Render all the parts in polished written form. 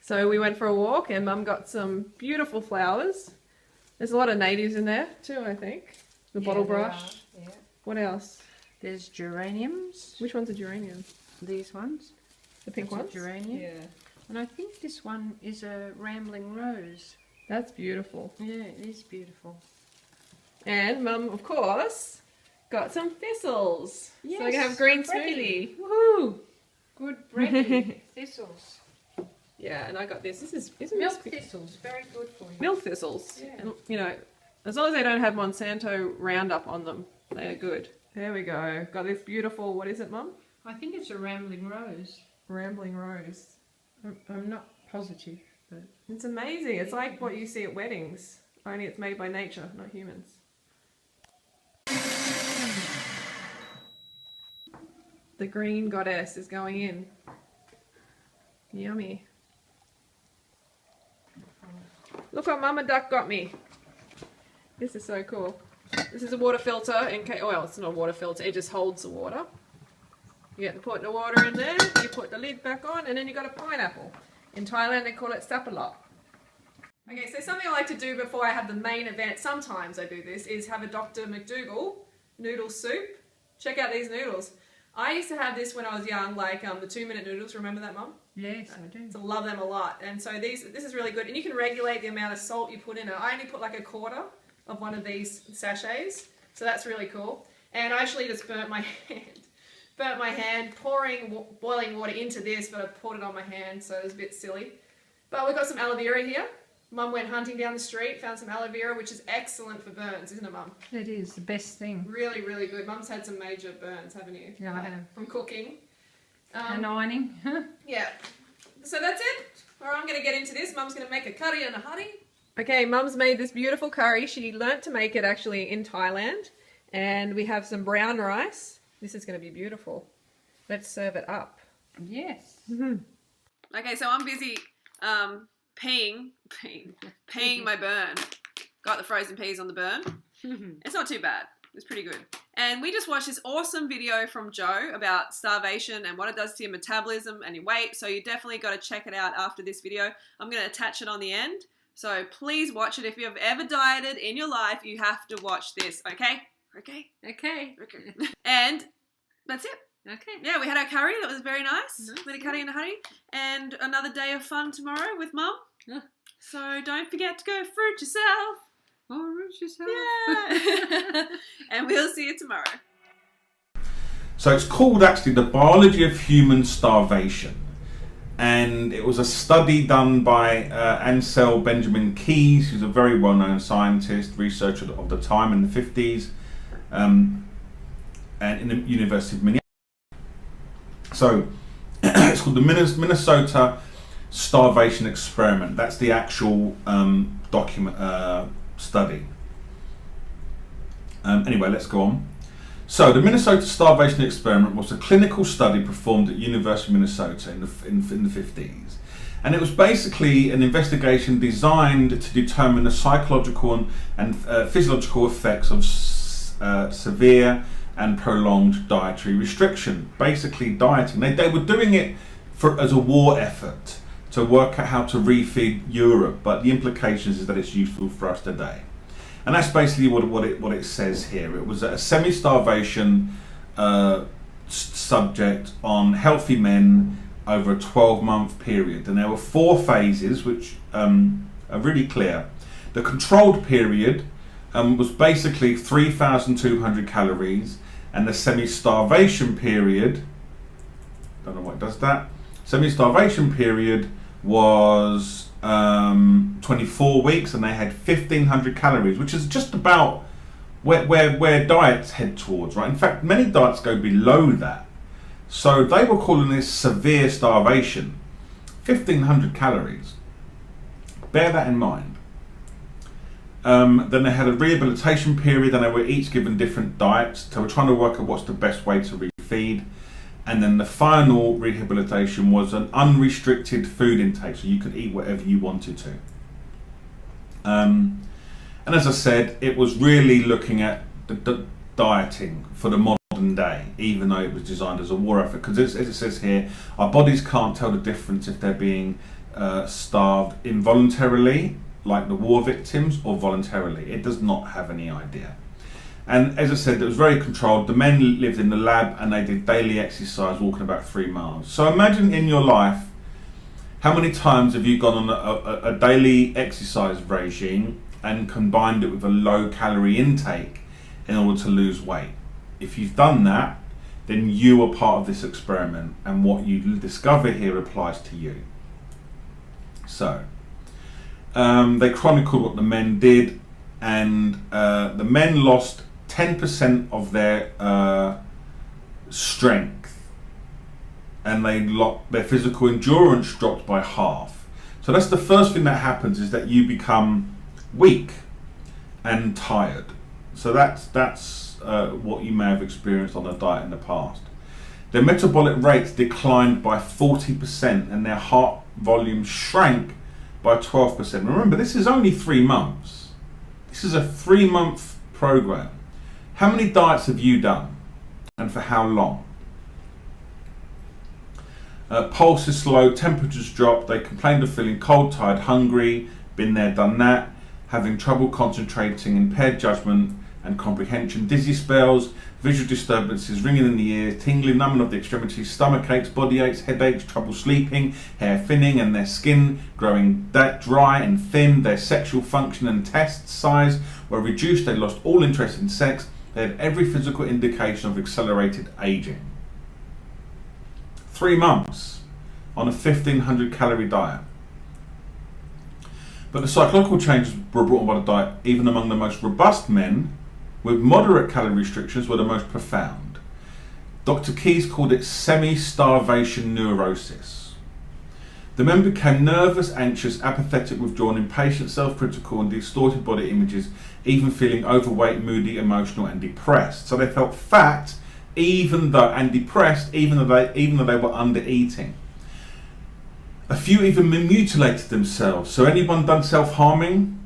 So we went for a walk and Mum got some beautiful flowers. There's a lot of natives in there too, I think. The bottle brush. Yeah. What else? There's geraniums. Which one's a geranium? These ones. The pink That's ones? a geranium. Yeah. And I think this one is a rambling rose. That's beautiful. Yeah, it is beautiful. And Mum, of course, got some thistles. Yes, so we can have green bready. smoothie. Woohoo! Good bready thistles. Yeah, and I got this. Isn't Milk this thistles, very good for you. milk thistles? Yeah. And, you know, as long as they don't have Monsanto Roundup on them, they are good. There we go. Got this beautiful, what is it, Mum? I think it's a rambling rose. Rambling rose. I'm not positive, but It's amazing. It's like what you see at weddings, only it's made by nature, not humans. The green goddess is going in. Yummy. Look what Mama Duck got me. This is so cool. This is a water filter in case, well, it's not a water filter, it just holds the water. You put the water in there, you put the lid back on, and then you got a pineapple. In Thailand, they call it sapalok. Okay, so something I like to do before I have the main event, sometimes I do this, is have a Dr. McDougall noodle soup. Check out these noodles. I used to have this when I was young, like the 2-minute noodles. Remember that, Mum? yes, I do. So love them a lot. And so this is really good. And you can regulate the amount of salt you put in it. I only put like a quarter of one of these sachets. So that's really cool. And I actually just burnt my hand. Burnt my hand pouring boiling water into this, but I poured it on my hand, so it was a bit silly. But we've got some aloe vera here. Mum went hunting down the street, found some aloe vera, which is excellent for burns, isn't it, Mum? It is the best thing. Really, really good. Mum's had some major burns, haven't you? Yeah, I have. From cooking. And ironing. Yeah. So that's it. All right, I'm going to get into this. Mum's going to make a curry and a honey. Okay, Mum's made this beautiful curry. She learnt to make it actually in Thailand. And we have some brown rice. This is going to be beautiful. Let's serve it up. Yes. Okay, so I'm busy peeing my burn. Got the frozen peas on the burn. It's not too bad. It's pretty good. And we just watched this awesome video from Joe about starvation and what it does to your metabolism and your weight. So you definitely got to check it out after this video. I'm going to attach it on the end. So please watch it. If you've ever dieted in your life, you have to watch this, okay? Okay? Okay. Okay. And that's it. Okay. Yeah, we had our curry. That was very nice. We had a curry and a honey. And another day of fun tomorrow with Mum. Yeah. So don't forget to go fruit yourself. Oh, root yourself. Yeah. And we'll see you tomorrow. So it's called actually The Biology of Human Starvation. And it was a study done by Ansel Benjamin Keyes, who's a very well-known scientist, researcher of the time in the 50s, and in the University of Minneapolis. So it's called the Minnesota Starvation Experiment. That's the actual document study. Anyway, let's go on. So the Minnesota Starvation Experiment was a clinical study performed at University of Minnesota in the 50s. And it was basically an investigation designed to determine the psychological and physiological effects of severe and prolonged dietary restriction. Basically dieting. They were doing it as a war effort to work out how to refeed Europe, but the implications is that it's useful for us today. And that's basically what it says here. It was a semi-starvation subject on healthy men over a 12-month period. And there were 4 phases which are really clear. The controlled period was basically 3,200 calories, and the semi-starvation period, don't know what does that, semi-starvation period was 24 weeks, and they had 1,500 calories, which is just about where diets head towards, right? In fact, many diets go below that. So they were calling this severe starvation. 1,500 calories. Bear that in mind. Then they had a rehabilitation period, and they were each given different diets. So we're trying to work out what's the best way to refeed. And then the final rehabilitation was an unrestricted food intake, so you could eat whatever you wanted to. And as I said, it was really looking at the dieting for the modern modern day, even though it was designed as a war effort. Because as it says here, our bodies can't tell the difference if they're being starved involuntarily, like the war victims, or voluntarily. It does not have any idea. And as I said, it was very controlled. The men lived in the lab and they did daily exercise, walking about 3 miles. So imagine in your life, how many times have you gone on a daily exercise regime and combined it with a low calorie intake in order to lose weight? If you've done that, then you are part of this experiment, and what you discover here applies to you. So, they chronicled what the men did, and the men lost 10% of their strength, and their physical endurance dropped by half. So that's the first thing that happens, is that you become weak and tired. So that's what you may have experienced on a diet in the past. Their metabolic rates declined by 40%, and their heart volume shrank by 12%. Remember, this is only 3 months. This is a 3-month program. How many diets have you done, and for how long? Pulse is slow, temperatures drop. They complained of feeling cold, tired, hungry. Been there, done that. Having trouble concentrating, impaired judgment and comprehension, dizzy spells, visual disturbances, ringing in the ears, tingling, numbing of the extremities, stomach aches, body aches, headaches, trouble sleeping, hair thinning, and their skin growing dry and thin. Their sexual function and test size were reduced. They lost all interest in sex. They had every physical indication of accelerated aging. 3 months on a 1,500 calorie diet. But the psychological changes were brought on by the diet, even among the most robust men, with moderate calorie restrictions, were the most profound. Dr. Keyes called it semi-starvation neurosis. The men became nervous, anxious, apathetic, withdrawn, impatient, self-critical, and distorted body images, even feeling overweight, moody, emotional, and depressed. So they felt fat, and depressed, even though they were under-eating. A few even mutilated themselves. So anyone done self-harming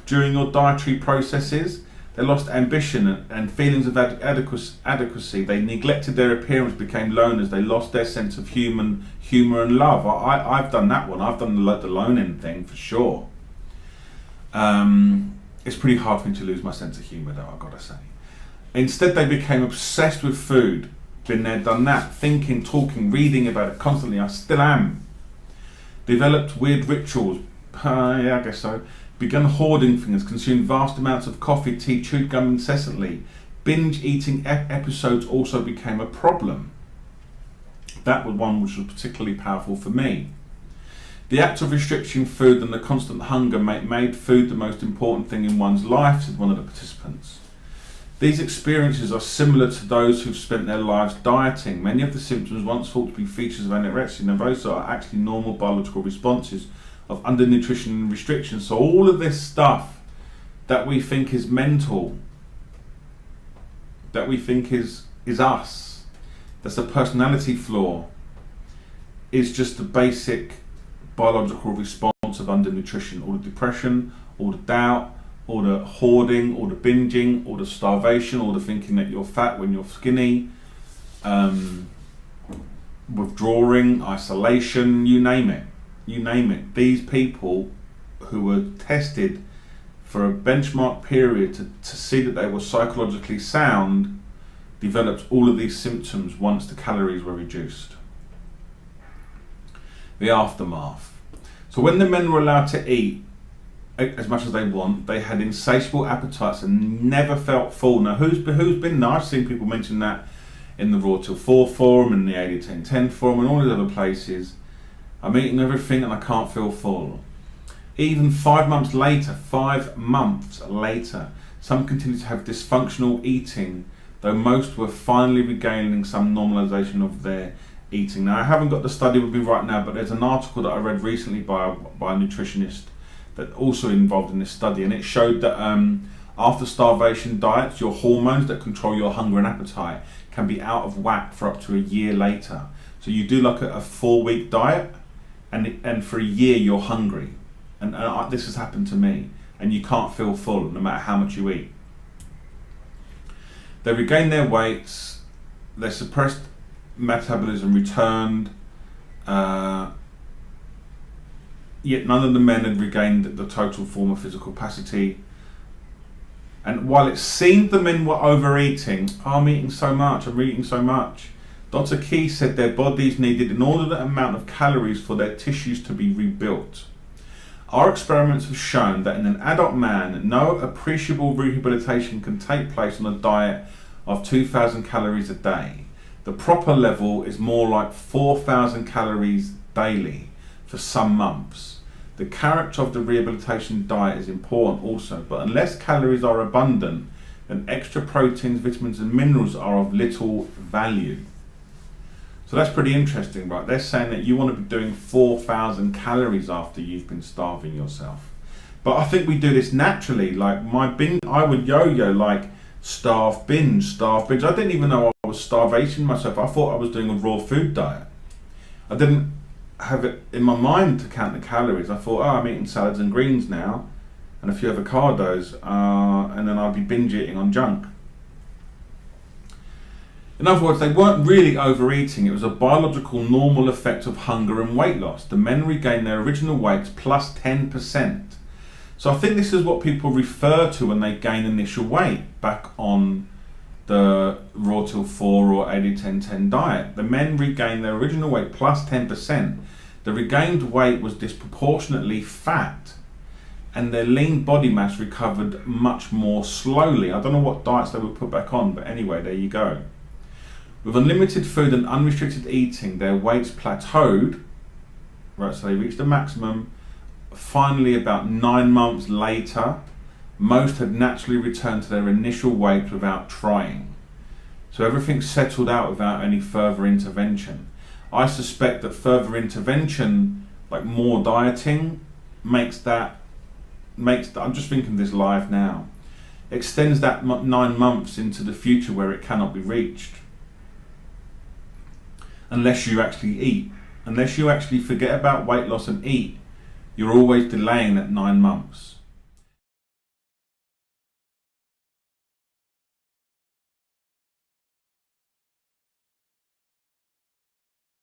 during your dietary processes? They lost ambition and feelings of adequacy. They neglected their appearance, became loners. They lost their sense of humour and love. I've done that one. I've done the loning thing for sure. It's pretty hard for me to lose my sense of humour, though, I've got to say. Instead, they became obsessed with food. Been there, done that. Thinking, talking, reading about it constantly. I still am. Developed weird rituals. Yeah, I guess so. Began hoarding things. Consumed vast amounts of coffee, tea, chewed gum incessantly. Binge eating episodes also became a problem. That was one which was particularly powerful for me. The act of restricting food and the constant hunger made food the most important thing in one's life, said one of the participants. These experiences are similar to those who've spent their lives dieting. Many of the symptoms once thought to be features of anorexia nervosa are actually normal biological responses of undernutrition and restriction. So all of this stuff that we think is mental, that we think is us, that's a personality flaw, is just the basic biological response of undernutrition. All the depression, all the doubt, all the hoarding, all the binging, all the starvation, all the thinking that you're fat when you're skinny, withdrawing, isolation, you name it. You name it. These people who were tested for a benchmark period to see that they were psychologically sound developed all of these symptoms once the calories were reduced. The aftermath. So when the men were allowed to eat as much as they want, they had insatiable appetites and never felt full. Now who's been there? I've seen people mention that in the Raw Till 4 forum and the 80-10-10 forum and all these other places. I'm eating everything and I can't feel full. Even 5 months later, some continue to have dysfunctional eating, though most were finally regaining some normalization of their eating. Now I haven't got the study with me right now, but there's an article that I read recently by a nutritionist that also involved in this study, and it showed that after starvation diets, your hormones that control your hunger and appetite can be out of whack for up to a year later. So you do like a 4-week diet, and for a year you're hungry, and this has happened to me, and you can't feel full no matter how much you eat. They regain their weights, their suppressed metabolism returned, yet none of the men had regained the total form of physical capacity. And while it seemed the men were overeating, I'm eating so much, I'm eating so much, Dr. Key said their bodies needed an inordinate amount of calories for their tissues to be rebuilt. Our experiments have shown that in an adult man, no appreciable rehabilitation can take place on a diet of 2,000 calories a day. The proper level is more like 4,000 calories daily for some months. The character of the rehabilitation diet is important also, but unless calories are abundant, then extra proteins, vitamins and minerals are of little value. So that's pretty interesting, right? They're saying that you want to be doing 4,000 calories after you've been starving yourself. But I think we do this naturally. Like I would yo-yo like starve binge. I didn't even know I was starvation myself. I thought I was doing a raw food diet. I didn't have it in my mind to count the calories. I thought, I'm eating salads and greens now and a few avocados, and then I'd be binge eating on junk. In other words, they weren't really overeating. It was a biological normal effect of hunger and weight loss. The men regained their original weights plus 10%. So I think this is what people refer to when they gain initial weight back on the Raw Till 4 or 80-10-10 diet. The men regained their original weight plus 10%. The regained weight was disproportionately fat, and their lean body mass recovered much more slowly. I don't know what diets they were put back on, but anyway, there you go. With unlimited food and unrestricted eating, their weights plateaued, right, so they reached a maximum. Finally, about 9 months later, most had naturally returned to their initial weight without trying. So everything settled out without any further intervention. I suspect that further intervention, like more dieting, makes that, I'm just thinking this live now, extends that 9 months into the future where it cannot be reached. Unless you actually eat. Unless you actually forget about weight loss and eat, you're always delaying that 9 months.